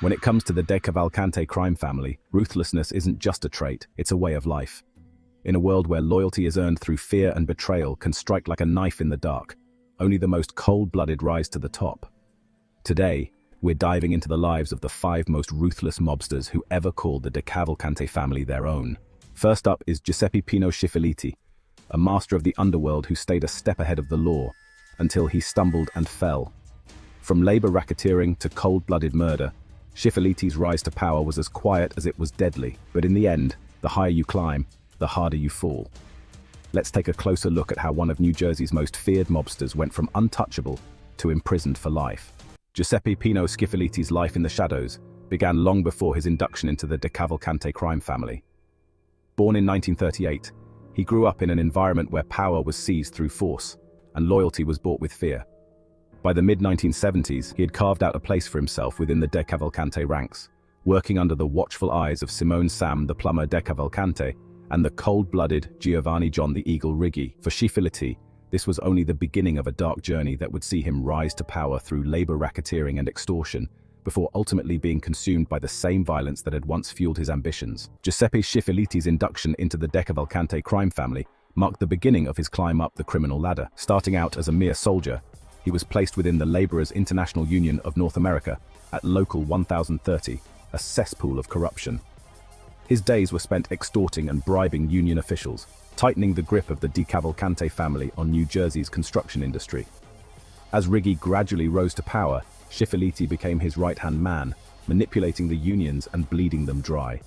When it comes to the DeCavalcante crime family, ruthlessness isn't just a trait, it's a way of life. In a world where loyalty is earned through fear and betrayal can strike like a knife in the dark, only the most cold-blooded rise to the top. Today, we're diving into the lives of the 5 most ruthless mobsters who ever called the DeCavalcante family their own. First up is Giuseppe Pino Schifilliti, a master of the underworld who stayed a step ahead of the law until he stumbled and fell. From labor racketeering to cold-blooded murder, Schifilliti's rise to power was as quiet as it was deadly, but in the end, the higher you climb, the harder you fall. Let's take a closer look at how one of New Jersey's most feared mobsters went from untouchable to imprisoned for life. Giuseppe Pino Schifilliti's life in the shadows began long before his induction into the DeCavalcante crime family. Born in 1938, he grew up in an environment where power was seized through force, and loyalty was bought with fear. By the mid-1970s, he had carved out a place for himself within the DeCavalcante ranks, working under the watchful eyes of Simone Sam the plumber DeCavalcante and the cold-blooded Giovanni John the Eagle Riggi. For Schifilliti, this was only the beginning of a dark journey that would see him rise to power through labor racketeering and extortion, before ultimately being consumed by the same violence that had once fueled his ambitions. Giuseppe Schifilliti's induction into the DeCavalcante crime family marked the beginning of his climb up the criminal ladder. Starting out as a mere soldier, he was placed within the Laborers' International Union of North America at Local 1030, a cesspool of corruption. His days were spent extorting and bribing union officials, tightening the grip of the DeCavalcante family on New Jersey's construction industry. As Riggi gradually rose to power, Schifilliti became his right-hand man, manipulating the unions and bleeding them dry.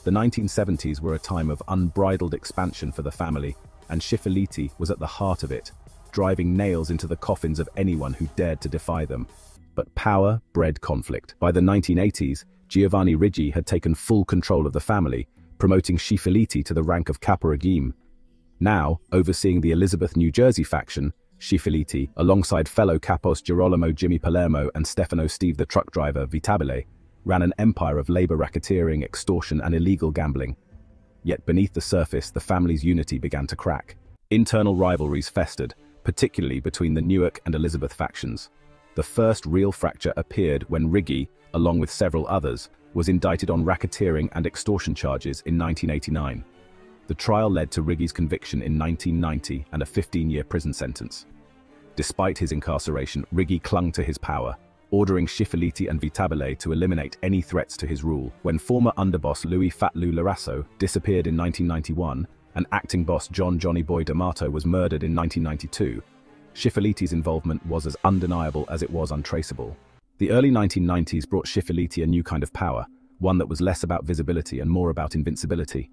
The 1970s were a time of unbridled expansion for the family, and Schifilliti was at the heart of it, driving nails into the coffins of anyone who dared to defy them. But power bred conflict. By the 1980s, Giovanni Riggi had taken full control of the family, promoting Schifilliti to the rank of capo regime. Now, overseeing the Elizabeth, New Jersey faction, Schifilliti, alongside fellow capos Girolamo Jimmy Palermo and Stefano Steve the truck driver Vitabile, ran an empire of labor racketeering, extortion and illegal gambling. Yet beneath the surface, the family's unity began to crack. Internal rivalries festered, particularly between the Newark and Elizabeth factions. The first real fracture appeared when Riggi, along with several others, was indicted on racketeering and extortion charges in 1989. The trial led to Riggi's conviction in 1990 and a 15-year prison sentence. Despite his incarceration, Riggi clung to his power, ordering Schifilliti and Vitabile to eliminate any threats to his rule. When former underboss Louis Fat Lou Larasso disappeared in 1991, and acting boss John Johnny Boy D'Amato was murdered in 1992, Schifilliti's involvement was as undeniable as it was untraceable. The early 1990s brought Schifilliti a new kind of power, one that was less about visibility and more about invincibility.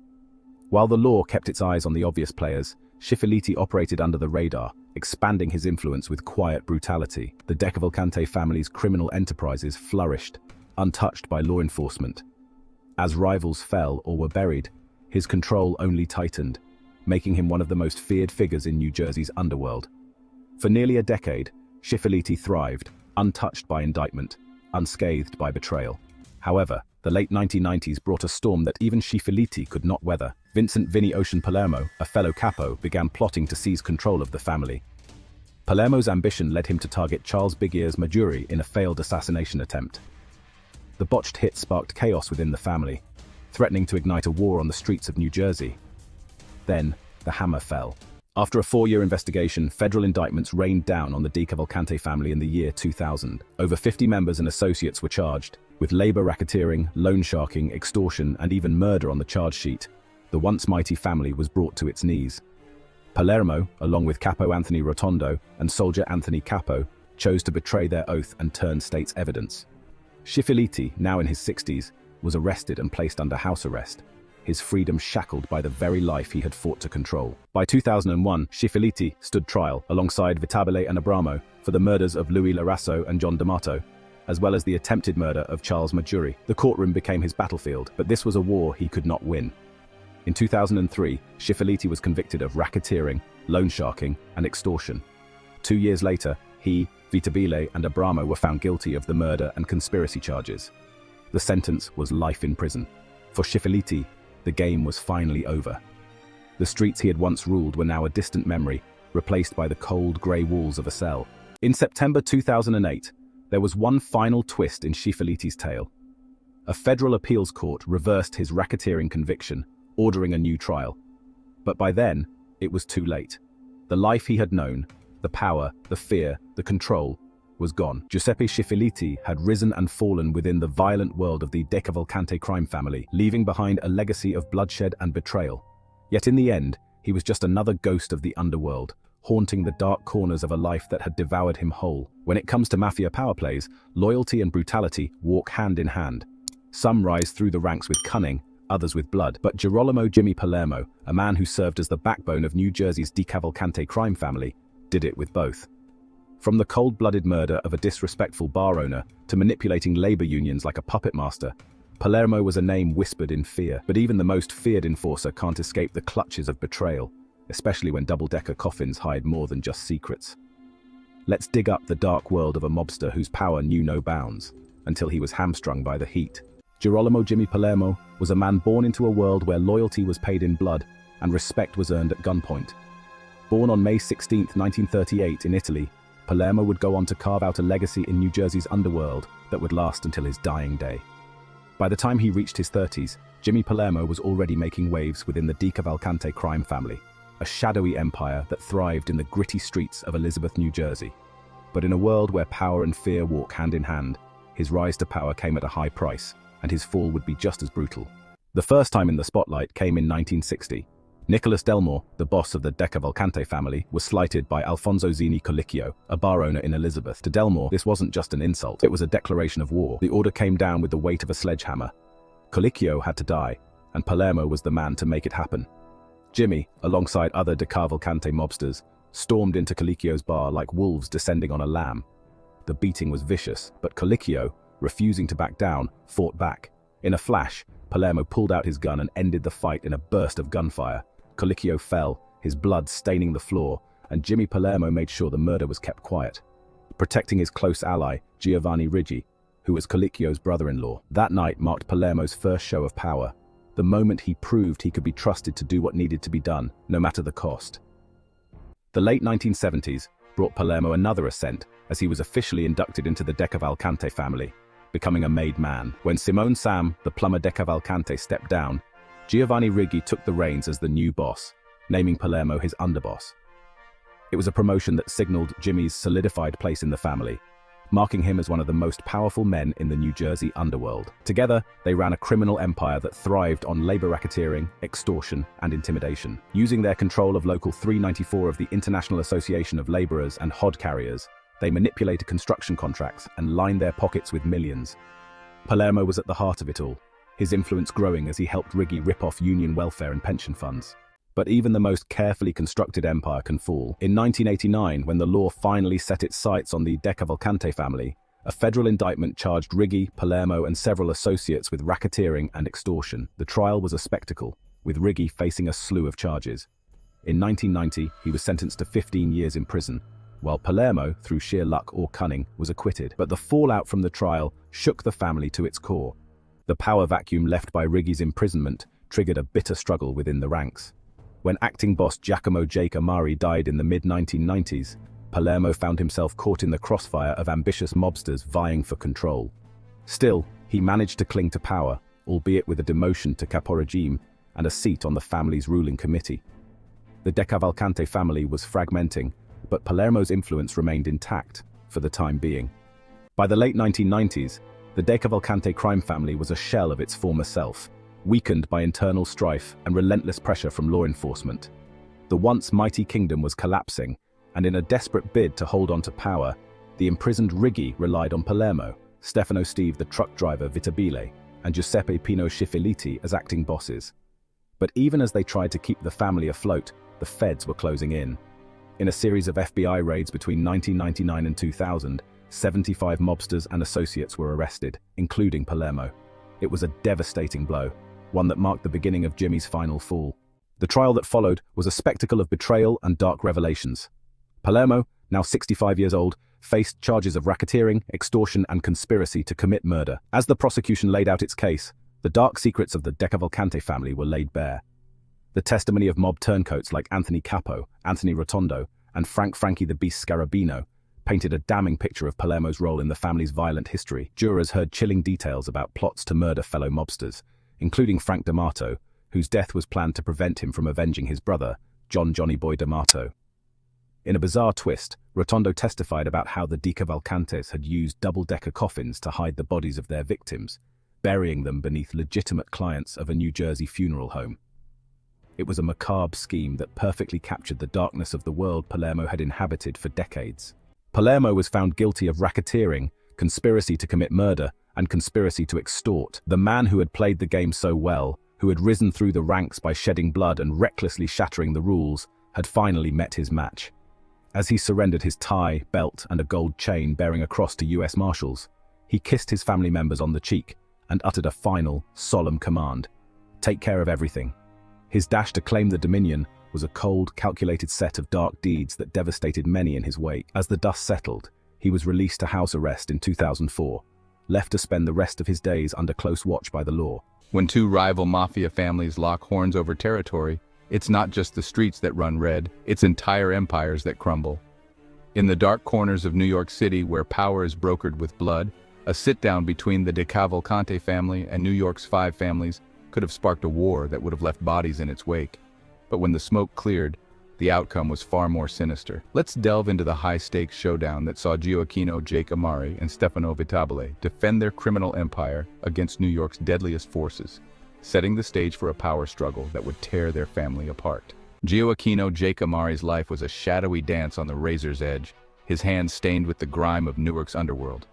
While the law kept its eyes on the obvious players, Schifilliti operated under the radar, expanding his influence with quiet brutality. The DeCavalcante family's criminal enterprises flourished, untouched by law enforcement. As rivals fell or were buried, his control only tightened, making him one of the most feared figures in New Jersey's underworld. For nearly a decade, Schifilliti thrived, untouched by indictment, unscathed by betrayal. However, the late 1990s brought a storm that even Schifilliti could not weather. Vincent Vinny Ocean Palermo, a fellow capo, began plotting to seize control of the family. Palermo's ambition led him to target Charles Big Ears Maggiore in a failed assassination attempt. The botched hit sparked chaos within the family, threatening to ignite a war on the streets of New Jersey. Then, the hammer fell. After a 4-year investigation, federal indictments rained down on the DeCavalcante family in the year 2000. Over 50 members and associates were charged, with labor racketeering, loan sharking, extortion, and even murder on the charge sheet. The once mighty family was brought to its knees. Palermo, along with Capo Anthony Rotondo and soldier Anthony Capo, chose to betray their oath and turn state's evidence. Schifilliti, now in his 60s, was arrested and placed under house arrest, his freedom shackled by the very life he had fought to control. By 2001, Schifilliti stood trial alongside Vitabile and Abramo for the murders of Louis Larasso and John D'Amato, as well as the attempted murder of Charles Maggiore. The courtroom became his battlefield, but this was a war he could not win. In 2003, Schifilliti was convicted of racketeering, loan sharking, and extortion. 2 years later, he, Vitabile, and Abramo were found guilty of the murder and conspiracy charges. The sentence was life in prison. For Schifilliti, the game was finally over. The streets he had once ruled were now a distant memory, replaced by the cold, grey walls of a cell. In September 2008, there was one final twist in Schifilliti's tale. A federal appeals court reversed his racketeering conviction, ordering a new trial. But by then, it was too late. The life he had known, the power, the fear, the control, was gone. Giuseppe Schifilliti had risen and fallen within the violent world of the DeCavalcante crime family, leaving behind a legacy of bloodshed and betrayal. Yet in the end, he was just another ghost of the underworld, haunting the dark corners of a life that had devoured him whole. When it comes to mafia power plays, loyalty and brutality walk hand in hand. Some rise through the ranks with cunning, others with blood. But Girolamo Jimmy Palermo, a man who served as the backbone of New Jersey's DeCavalcante crime family, did it with both. From the cold-blooded murder of a disrespectful bar owner to manipulating labor unions like a puppet master, Palermo was a name whispered in fear. But even the most feared enforcer can't escape the clutches of betrayal, especially when double-decker coffins hide more than just secrets. Let's dig up the dark world of a mobster whose power knew no bounds, until he was hamstrung by the heat. Girolamo Jimmy Palermo was a man born into a world where loyalty was paid in blood and respect was earned at gunpoint. Born on May 16, 1938 in Italy, Palermo would go on to carve out a legacy in New Jersey's underworld that would last until his dying day. By the time he reached his 30s, Jimmy Palermo was already making waves within the DeCavalcante crime family, a shadowy empire that thrived in the gritty streets of Elizabeth, New Jersey. But in a world where power and fear walk hand in hand, his rise to power came at a high price, and his fall would be just as brutal. The first time in the spotlight came in 1960. Nicholas Delmore, the boss of the DeCavalcante family, was slighted by Alfonso Zini Colicchio, a bar owner in Elizabeth. To Delmore, this wasn't just an insult, it was a declaration of war. The order came down with the weight of a sledgehammer. Colicchio had to die, and Palermo was the man to make it happen. Jimmy, alongside other DeCavalcante mobsters, stormed into Colicchio's bar like wolves descending on a lamb. The beating was vicious, but Colicchio, refusing to back down, fought back. In a flash, Palermo pulled out his gun and ended the fight in a burst of gunfire. Colicchio fell, his blood staining the floor, and Jimmy Palermo made sure the murder was kept quiet, protecting his close ally, Giovanni Riggi, who was Colicchio's brother-in-law. That night marked Palermo's first show of power, the moment he proved he could be trusted to do what needed to be done, no matter the cost. The late 1970s brought Palermo another ascent, as he was officially inducted into the DeCavalcante family, becoming a made man. When Simone Sam, the plumber DeCavalcante, stepped down, Giovanni Riggi took the reins as the new boss, naming Palermo his underboss. It was a promotion that signaled Jimmy's solidified place in the family, marking him as one of the most powerful men in the New Jersey underworld. Together, they ran a criminal empire that thrived on labor racketeering, extortion, and intimidation. Using their control of Local 394 of the International Association of Laborers and hod carriers, they manipulated construction contracts and lined their pockets with millions. Palermo was at the heart of it all, his influence growing as he helped Riggi rip off union welfare and pension funds. But even the most carefully constructed empire can fall. In 1989, when the law finally set its sights on the DeCavalcante family, a federal indictment charged Riggi, Palermo, and several associates with racketeering and extortion. The trial was a spectacle, with Riggi facing a slew of charges. In 1990, he was sentenced to 15 years in prison, while Palermo, through sheer luck or cunning, was acquitted. But the fallout from the trial shook the family to its core. The power vacuum left by Riggi's imprisonment triggered a bitter struggle within the ranks. When acting boss Giacomo Jake Amari died in the mid-1990s, Palermo found himself caught in the crossfire of ambitious mobsters vying for control. Still, he managed to cling to power, albeit with a demotion to capo regime and a seat on the family's ruling committee. The DeCavalcante family was fragmenting, but Palermo's influence remained intact for the time being. By the late 1990s, the DeCavalcante crime family was a shell of its former self, weakened by internal strife and relentless pressure from law enforcement. The once mighty kingdom was collapsing, and in a desperate bid to hold on to power, the imprisoned Riggi relied on Palermo, Stefano Steve the truck driver Vitabile, and Giuseppe Pino Schifilliti as acting bosses. But even as they tried to keep the family afloat, the feds were closing in. In a series of FBI raids between 1999 and 2000, 75 mobsters and associates were arrested, including Palermo. It was a devastating blow, one that marked the beginning of Jimmy's final fall. The trial that followed was a spectacle of betrayal and dark revelations. Palermo, now 65 years old, faced charges of racketeering, extortion, and conspiracy to commit murder. As the prosecution laid out its case, the dark secrets of the DeCavalcante family were laid bare. The testimony of mob turncoats like Anthony Capo, Anthony Rotondo, and Frankie the Beast Scarabino painted a damning picture of Palermo's role in the family's violent history. Jurors heard chilling details about plots to murder fellow mobsters, including Frank D'Amato, whose death was planned to prevent him from avenging his brother, Johnny Boy D'Amato. In a bizarre twist, Rotondo testified about how the DeCavalcantes had used double-decker coffins to hide the bodies of their victims, burying them beneath legitimate clients of a New Jersey funeral home. It was a macabre scheme that perfectly captured the darkness of the world Palermo had inhabited for decades. Palermo was found guilty of racketeering, conspiracy to commit murder, and conspiracy to extort. The man who had played the game so well, who had risen through the ranks by shedding blood and recklessly shattering the rules, had finally met his match. As he surrendered his tie, belt, and a gold chain bearing a cross to US Marshals, he kissed his family members on the cheek and uttered a final, solemn command: "Take care of everything." His dash to claim the Dominion was a cold, calculated set of dark deeds that devastated many in his wake. As the dust settled, he was released to house arrest in 2004, left to spend the rest of his days under close watch by the law. When two rival mafia families lock horns over territory, it's not just the streets that run red, it's entire empires that crumble. In the dark corners of New York City, where power is brokered with blood, a sit-down between the DeCavalcante family and New York's 5 families could have sparked a war that would have left bodies in its wake. But when the smoke cleared, the outcome was far more sinister. Let's delve into the high-stakes showdown that saw Gioacchino Jake Amari and Stefano Vitabile defend their criminal empire against New York's deadliest forces, setting the stage for a power struggle that would tear their family apart. Gioacchino Jake Amari's life was a shadowy dance on the razor's edge, his hands stained with the grime of Newark's underworld.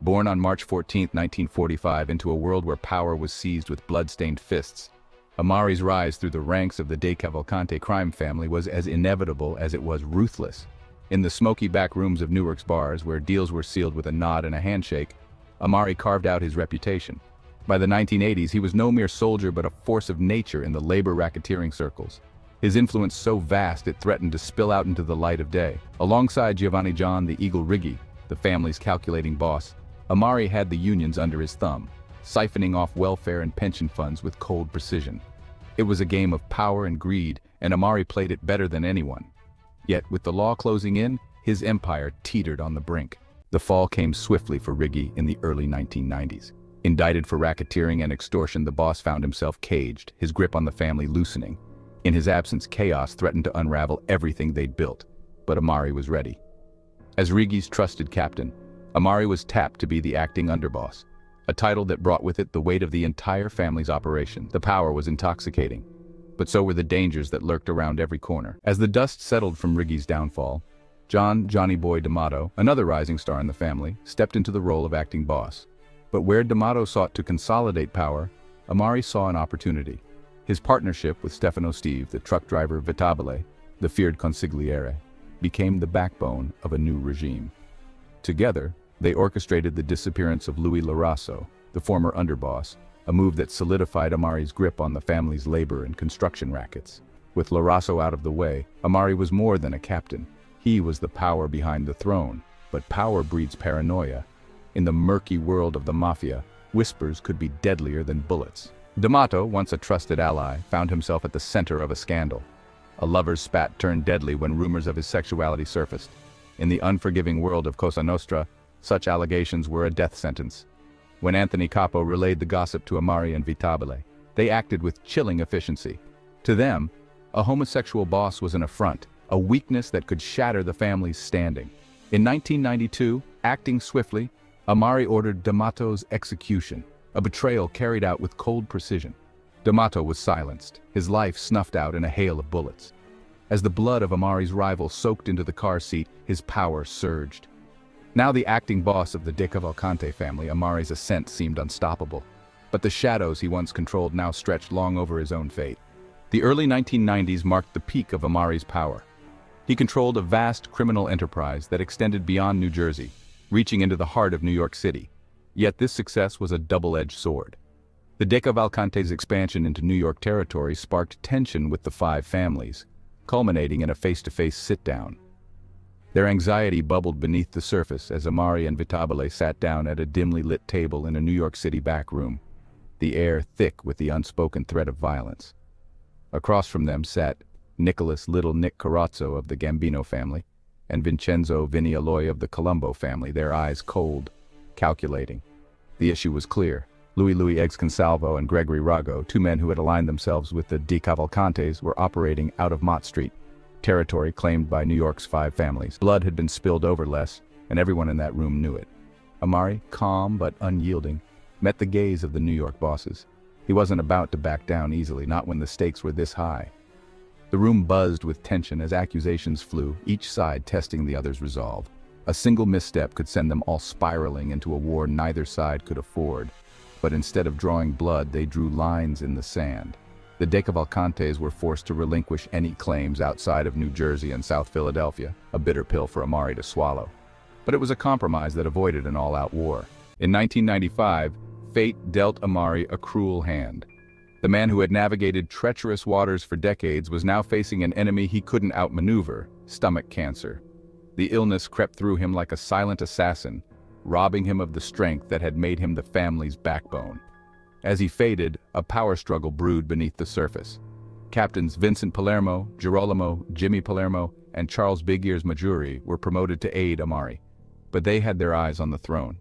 Born on March 14, 1945, into a world where power was seized with blood-stained fists, Amari's rise through the ranks of the DeCavalcante crime family was as inevitable as it was ruthless. In the smoky back rooms of Newark's bars, where deals were sealed with a nod and a handshake, Amari carved out his reputation. By the 1980s, he was no mere soldier but a force of nature in the labor racketeering circles. His influence so vast it threatened to spill out into the light of day. Alongside Giovanni John the Eagle Riggi, the family's calculating boss, Amari had the unions under his thumb, siphoning off welfare and pension funds with cold precision. It was a game of power and greed, and Amari played it better than anyone. Yet, with the law closing in, his empire teetered on the brink. The fall came swiftly for Riggi in the early 1990s. Indicted for racketeering and extortion, the boss found himself caged, his grip on the family loosening. In his absence, chaos threatened to unravel everything they'd built, but Amari was ready. As Riggi's trusted captain, Amari was tapped to be the acting underboss, a title that brought with it the weight of the entire family's operation. The power was intoxicating, but so were the dangers that lurked around every corner. As the dust settled from Riggi's downfall, Johnny Boy D'Amato, another rising star in the family, stepped into the role of acting boss. But where D'Amato sought to consolidate power, Amari saw an opportunity. His partnership with Stefano Steve, the truck driver Vitabile, the feared consigliere, became the backbone of a new regime. Together, they orchestrated the disappearance of Louis Larasso, the former underboss, a move that solidified Amari's grip on the family's labor and construction rackets. With Larasso out of the way, Amari was more than a captain. He was the power behind the throne, but power breeds paranoia. In the murky world of the mafia, whispers could be deadlier than bullets. D'Amato, once a trusted ally, found himself at the center of a scandal. A lover's spat turned deadly when rumors of his sexuality surfaced. In the unforgiving world of Cosa Nostra, such allegations were a death sentence. When Anthony Capo relayed the gossip to Amari and Vitabile, they acted with chilling efficiency. To them, a homosexual boss was an affront, a weakness that could shatter the family's standing. In 1992, acting swiftly, Amari ordered D'Amato's execution, a betrayal carried out with cold precision. D'Amato was silenced, his life snuffed out in a hail of bullets. As the blood of Amari's rival soaked into the car seat, his power surged. Now the acting boss of the DeCavalcante family, Amari's ascent seemed unstoppable. But the shadows he once controlled now stretched long over his own fate. The early 1990s marked the peak of Amari's power. He controlled a vast criminal enterprise that extended beyond New Jersey, reaching into the heart of New York City. Yet this success was a double-edged sword. The DeCavalcante's expansion into New York territory sparked tension with the 5 families, culminating in a face-to-face sit-down. Their anxiety bubbled beneath the surface as Amari and Vitabile sat down at a dimly lit table in a New York City back room, the air thick with the unspoken threat of violence. Across from them sat Nicholas Little Nick Carazzo of the Gambino family, and Vincenzo Vinny Aloy of the Colombo family, their eyes cold, calculating. The issue was clear. Louis Eggs Consalvo and Gregory Rago, two men who had aligned themselves with the DeCavalcantes, were operating out of Mott Street, territory claimed by New York's 5 families. Blood had been spilled over Les, and everyone in that room knew it. Amari, calm but unyielding, met the gaze of the New York bosses. He wasn't about to back down easily, not when the stakes were this high. The room buzzed with tension as accusations flew, each side testing the other's resolve. A single misstep could send them all spiraling into a war neither side could afford. But instead of drawing blood, they drew lines in the sand. The DeCavalcantes were forced to relinquish any claims outside of New Jersey and South Philadelphia, a bitter pill for Amari to swallow. But it was a compromise that avoided an all-out war. In 1995, fate dealt Amari a cruel hand. The man who had navigated treacherous waters for decades was now facing an enemy he couldn't outmaneuver: stomach cancer. The illness crept through him like a silent assassin, robbing him of the strength that had made him the family's backbone. As he faded, a power struggle brewed beneath the surface. Captains Vincent Palermo, Girolamo, Jimmy Palermo, and Charles Big Ears Majuri were promoted to aid Amari, but they had their eyes on the throne.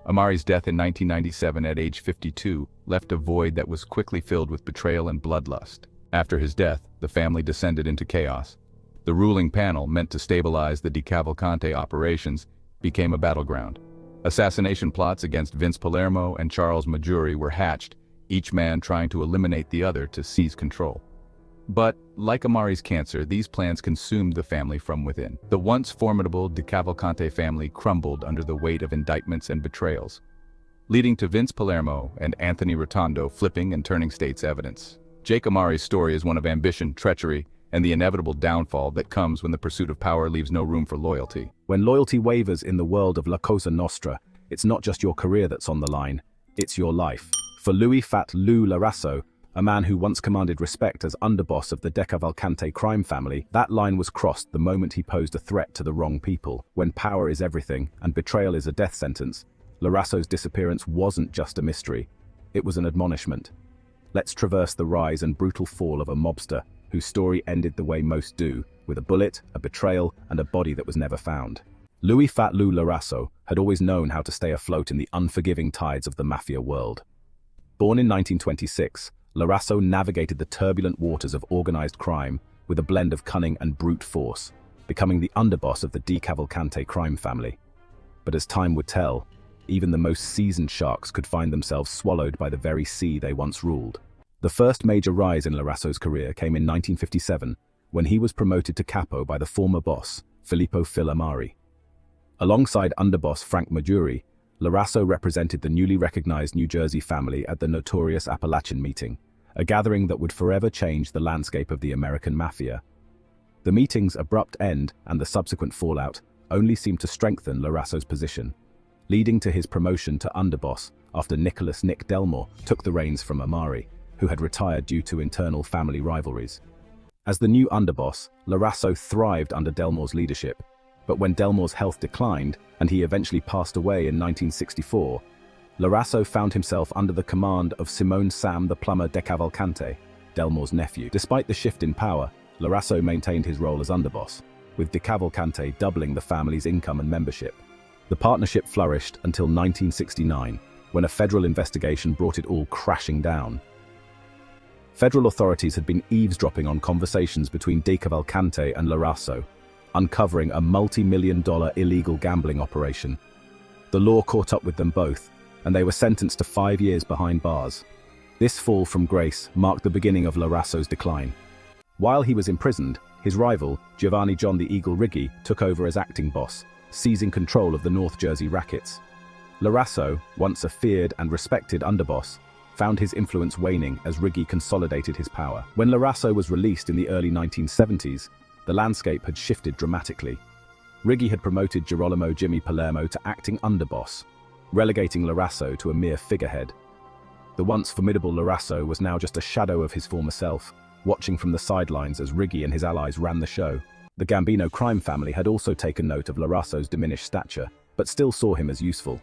Amari's death in 1997 at age 52 left a void that was quickly filled with betrayal and bloodlust. After his death, the family descended into chaos. The ruling panel, meant to stabilize the DeCavalcante operations, became a battleground. Assassination plots against Vince Palermo and Charles Majuri were hatched, each man trying to eliminate the other to seize control. But, like Amari's cancer, these plans consumed the family from within. The once formidable DeCavalcante family crumbled under the weight of indictments and betrayals, leading to Vince Palermo and Anthony Rotondo flipping and turning state's evidence. Jake Amari's story is one of ambition, treachery, and the inevitable downfall that comes when the pursuit of power leaves no room for loyalty. When loyalty wavers in the world of La Cosa Nostra, it's not just your career that's on the line, it's your life. For Louis Fat Lou Larasso, a man who once commanded respect as underboss of the DeCavalcante crime family, that line was crossed the moment he posed a threat to the wrong people. When power is everything and betrayal is a death sentence, Larasso's disappearance wasn't just a mystery, it was an admonishment. Let's traverse the rise and brutal fall of a mobster whose story ended the way most do, with a bullet, a betrayal, and a body that was never found. Louis Fat Lou Larasso had always known how to stay afloat in the unforgiving tides of the mafia world. Born in 1926, Larasso navigated the turbulent waters of organized crime with a blend of cunning and brute force, becoming the underboss of the DeCavalcante crime family. But as time would tell, even the most seasoned sharks could find themselves swallowed by the very sea they once ruled. The first major rise in Larasso's career came in 1957, when he was promoted to capo by the former boss, Filippo Phil Amari. Alongside underboss Frank Majuri, Larasso represented the newly recognized New Jersey family at the notorious Appalachian Meeting, a gathering that would forever change the landscape of the American mafia. The meeting's abrupt end and the subsequent fallout only seemed to strengthen Larasso's position, leading to his promotion to underboss after Nicholas Nick Delmore took the reins from Amari, who had retired due to internal family rivalries. As the new underboss, Larasso thrived under Delmore's leadership, but when Delmore's health declined and he eventually passed away in 1964, Larasso found himself under the command of Simone Sam the Plumber DeCavalcante, Delmore's nephew. Despite the shift in power, Larasso maintained his role as underboss, with DeCavalcante doubling the family's income and membership. The partnership flourished until 1969, when a federal investigation brought it all crashing down. Federal authorities had been eavesdropping on conversations between DeCavalcante and Larasso, uncovering a multi-million-dollar illegal gambling operation. The law caught up with them both, and they were sentenced to 5 years behind bars. This fall from grace marked the beginning of Larasso's decline. While he was imprisoned, his rival, Giovanni John the Eagle Riggi, took over as acting boss, seizing control of the North Jersey rackets. Larasso, once a feared and respected underboss, found his influence waning as Riggi consolidated his power. When Larasso was released in the early 1970s, the landscape had shifted dramatically. Riggi had promoted Girolamo Jimmy Palermo to acting underboss, relegating Larasso to a mere figurehead. The once formidable Larasso was now just a shadow of his former self, watching from the sidelines as Riggi and his allies ran the show. The Gambino crime family had also taken note of Larasso's diminished stature, but still saw him as useful.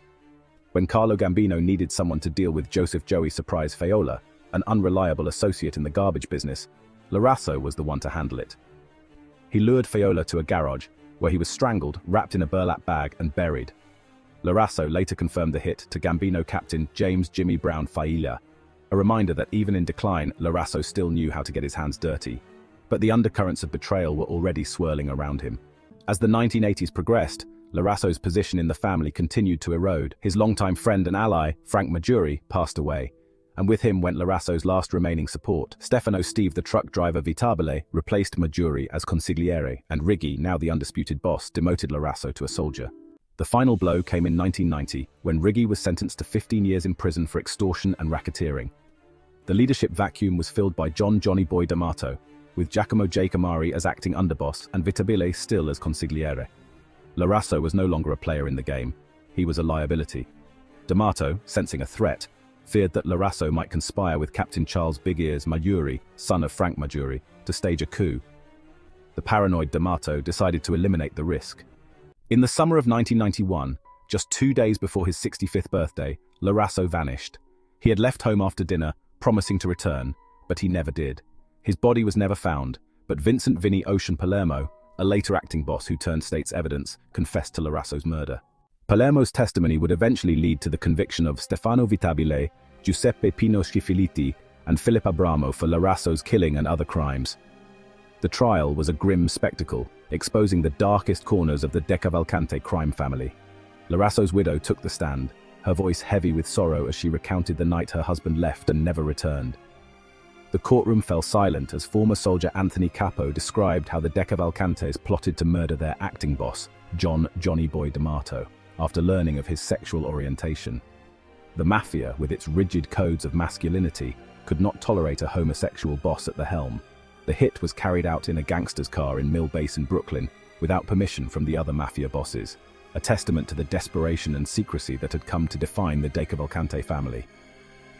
When Carlo Gambino needed someone to deal with Joseph Joey Surprise Faiola, an unreliable associate in the garbage business, Larasso was the one to handle it. He lured Faiola to a garage, where he was strangled, wrapped in a burlap bag, and buried. Larasso later confirmed the hit to Gambino captain James "Jimmy" Brown Failla, a reminder that even in decline, Larasso still knew how to get his hands dirty. But the undercurrents of betrayal were already swirling around him. As the 1980s progressed, Larasso's position in the family continued to erode. His longtime friend and ally, Frank Maggiore, passed away, and with him went Larasso's last remaining support. Stefano "Steve" the truck driver Vitabile replaced Maggiore as consigliere, and Righi, now the undisputed boss, demoted Larasso to a soldier. The final blow came in 1990, when Righi was sentenced to 15 years in prison for extortion and racketeering. The leadership vacuum was filled by Johnny Boy D'Amato, with Giacomo J. Camari as acting underboss and Vitabile still as consigliere. Larasso was no longer a player in the game. He was a liability. D'Amato, sensing a threat, feared that Larasso might conspire with Captain Charles Big Ears Maggiore, son of Frank Maggiore, to stage a coup. The paranoid D'Amato decided to eliminate the risk. In the summer of 1991, just 2 days before his 65th birthday, Larasso vanished. He had left home after dinner, promising to return, but he never did. His body was never found, but Vincent "Vinny" Ocean Palermo, a later acting boss who turned state's evidence, confessed to Larasso's murder. Palermo's testimony would eventually lead to the conviction of Stefano Vitabile, Giuseppe "Pino" Schifilliti, and Philip Abramo for Larasso's killing and other crimes. The trial was a grim spectacle, exposing the darkest corners of the DeCavalcante crime family. Larasso's widow took the stand, her voice heavy with sorrow as she recounted the night her husband left and never returned. The courtroom fell silent as former soldier Anthony Capo described how the DeCavalcantes plotted to murder their acting boss, Johnny Boy D'Amato, after learning of his sexual orientation. The mafia, with its rigid codes of masculinity, could not tolerate a homosexual boss at the helm. The hit was carried out in a gangster's car in Mill Basin, Brooklyn, without permission from the other mafia bosses, a testament to the desperation and secrecy that had come to define the DeCavalcante family.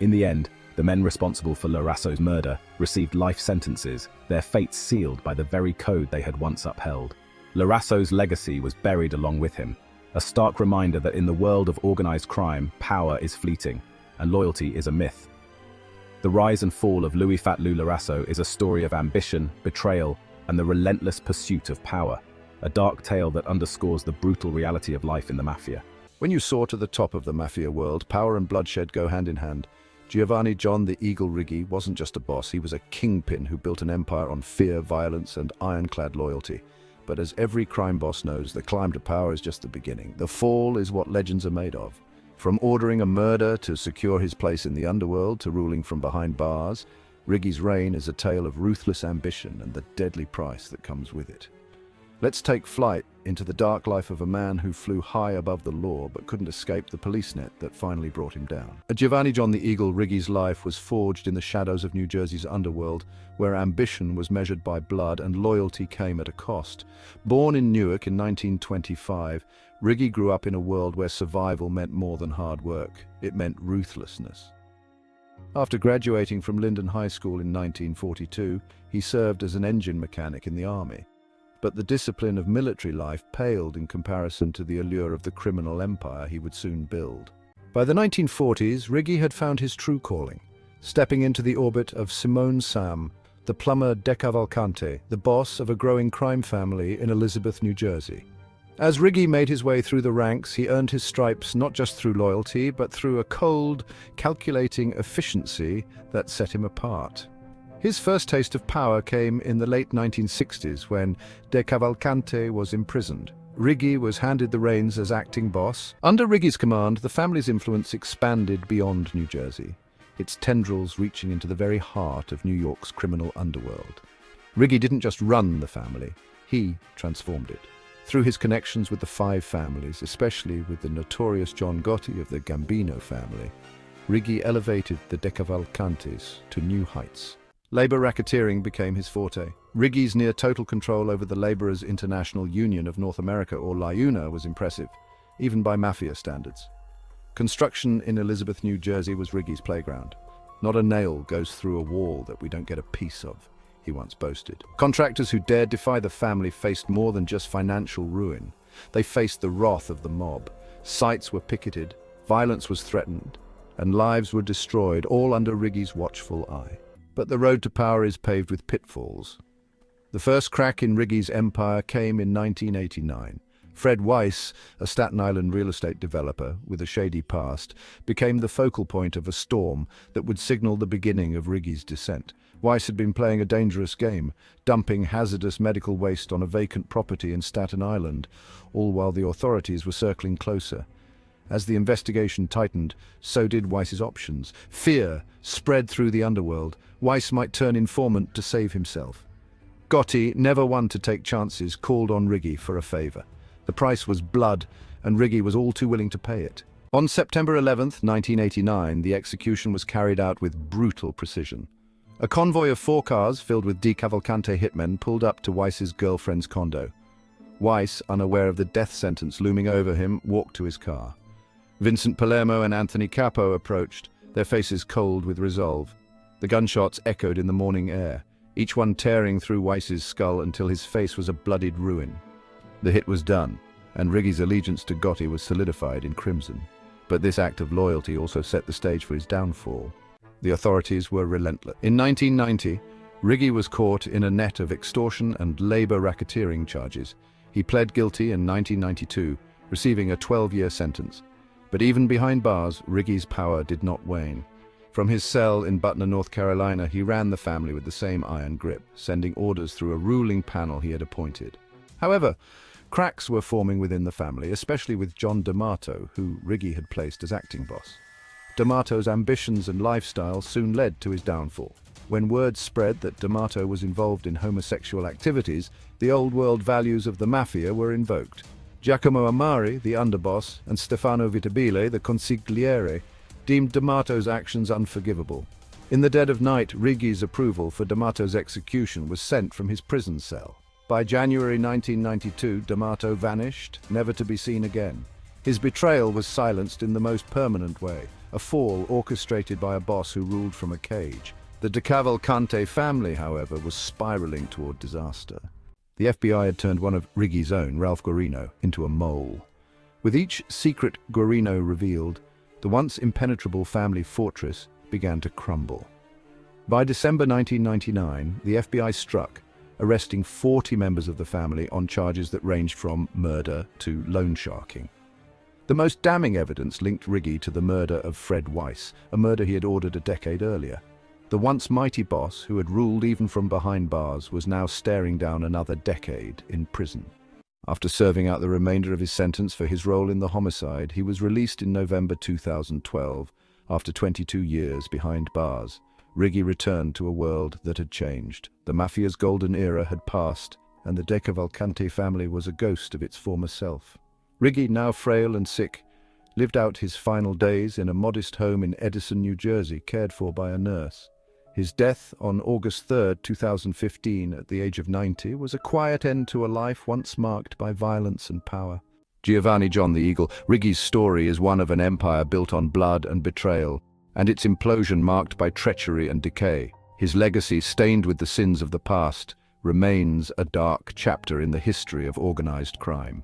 In the end, the men responsible for Larasso's murder received life sentences, their fates sealed by the very code they had once upheld. Larasso's legacy was buried along with him, a stark reminder that in the world of organized crime, power is fleeting, and loyalty is a myth. The rise and fall of Louis "Fat Lou" Larasso is a story of ambition, betrayal, and the relentless pursuit of power, a dark tale that underscores the brutal reality of life in the mafia. When you soar to the top of the mafia world, power and bloodshed go hand in hand. Giovanni "John the Eagle" Righi wasn't just a boss, he was a kingpin who built an empire on fear, violence, and ironclad loyalty. But as every crime boss knows, the climb to power is just the beginning. The fall is what legends are made of. From ordering a murder to secure his place in the underworld to ruling from behind bars, Righi's reign is a tale of ruthless ambition and the deadly price that comes with it. Let's take flight into the dark life of a man who flew high above the law but couldn't escape the police net that finally brought him down. Giovanni "John the Eagle" Righi's life was forged in the shadows of New Jersey's underworld, where ambition was measured by blood and loyalty came at a cost. Born in Newark in 1925, Righi grew up in a world where survival meant more than hard work. It meant ruthlessness. After graduating from Linden High School in 1942, he served as an engine mechanic in the army. But the discipline of military life paled in comparison to the allure of the criminal empire he would soon build. By the 1940s, Righi had found his true calling, stepping into the orbit of Simone Sam, the plumber DeCavalcante, the boss of a growing crime family in Elizabeth, New Jersey. As Righi made his way through the ranks, he earned his stripes not just through loyalty, but through a cold, calculating efficiency that set him apart. His first taste of power came in the late 1960s when DeCavalcante was imprisoned. Righi was handed the reins as acting boss. Under Righi's command, the family's influence expanded beyond New Jersey, its tendrils reaching into the very heart of New York's criminal underworld. Righi didn't just run the family, he transformed it. Through his connections with the five families, especially with the notorious John Gotti of the Gambino family, Righi elevated the DeCavalcantes to new heights. Labor racketeering became his forte. Righi's near-total control over the Laborers' International Union of North America, or LIUNA, was impressive, even by mafia standards. Construction in Elizabeth, New Jersey was Righi's playground. "Not a nail goes through a wall that we don't get a piece of," he once boasted. Contractors who dared defy the family faced more than just financial ruin. They faced the wrath of the mob. Sites were picketed, violence was threatened, and lives were destroyed, all under Righi's watchful eye. But the road to power is paved with pitfalls. The first crack in Riggy's empire came in 1989. Fred Weiss, a Staten Island real estate developer with a shady past, became the focal point of a storm that would signal the beginning of Riggy's descent. Weiss had been playing a dangerous game, dumping hazardous medical waste on a vacant property in Staten Island, all while the authorities were circling closer. As the investigation tightened, so did Weiss's options. Fear spread through the underworld. Weiss might turn informant to save himself. Gotti, never one to take chances, called on Riggy for a favor. The price was blood, and Riggy was all too willing to pay it. On September 11, 1989, the execution was carried out with brutal precision. A convoy of 4 cars filled with DeCavalcante hitmen pulled up to Weiss's girlfriend's condo. Weiss, unaware of the death sentence looming over him, walked to his car. Vincent Palermo and Anthony Capo approached, their faces cold with resolve. The gunshots echoed in the morning air, each one tearing through Weiss's skull until his face was a bloodied ruin. The hit was done, and Riggy's allegiance to Gotti was solidified in crimson. But this act of loyalty also set the stage for his downfall. The authorities were relentless. In 1990, Riggy was caught in a net of extortion and labor racketeering charges. He pled guilty in 1992, receiving a 12-year sentence. But even behind bars, Riggy's power did not wane. From his cell in Butner, North Carolina, he ran the family with the same iron grip, sending orders through a ruling panel he had appointed. However, cracks were forming within the family, especially with John D'Amato, who Riggy had placed as acting boss. D'Amato's ambitions and lifestyle soon led to his downfall. When word spread that D'Amato was involved in homosexual activities, the old-world values of the mafia were invoked. Giacomo Amari, the underboss, and Stefano Vitabile, the consigliere, deemed D'Amato's actions unforgivable. In the dead of night, Riggy's approval for D'Amato's execution was sent from his prison cell. By January 1992, D'Amato vanished, never to be seen again. His betrayal was silenced in the most permanent way, a fall orchestrated by a boss who ruled from a cage. The DeCavalcante family, however, was spiraling toward disaster. The FBI had turned one of Riggy's own, Ralph Guarino, into a mole. With each secret Guarino revealed, the once impenetrable family fortress began to crumble. By December 1999, the FBI struck, arresting 40 members of the family on charges that ranged from murder to loan sharking. The most damning evidence linked Riggy to the murder of Fred Weiss, a murder he had ordered a decade earlier. The once mighty boss, who had ruled even from behind bars, was now staring down another decade in prison. After serving out the remainder of his sentence for his role in the homicide, he was released in November 2012, after 22 years behind bars. Riggy returned to a world that had changed. The mafia's golden era had passed, and the DeCavalcante family was a ghost of its former self. Riggy, now frail and sick, lived out his final days in a modest home in Edison, New Jersey, cared for by a nurse. His death on August 3, 2015, at the age of 90, was a quiet end to a life once marked by violence and power. Giovanni John the Eagle, Riggy's story is one of an empire built on blood and betrayal, and its implosion marked by treachery and decay. His legacy, stained with the sins of the past, remains a dark chapter in the history of organized crime.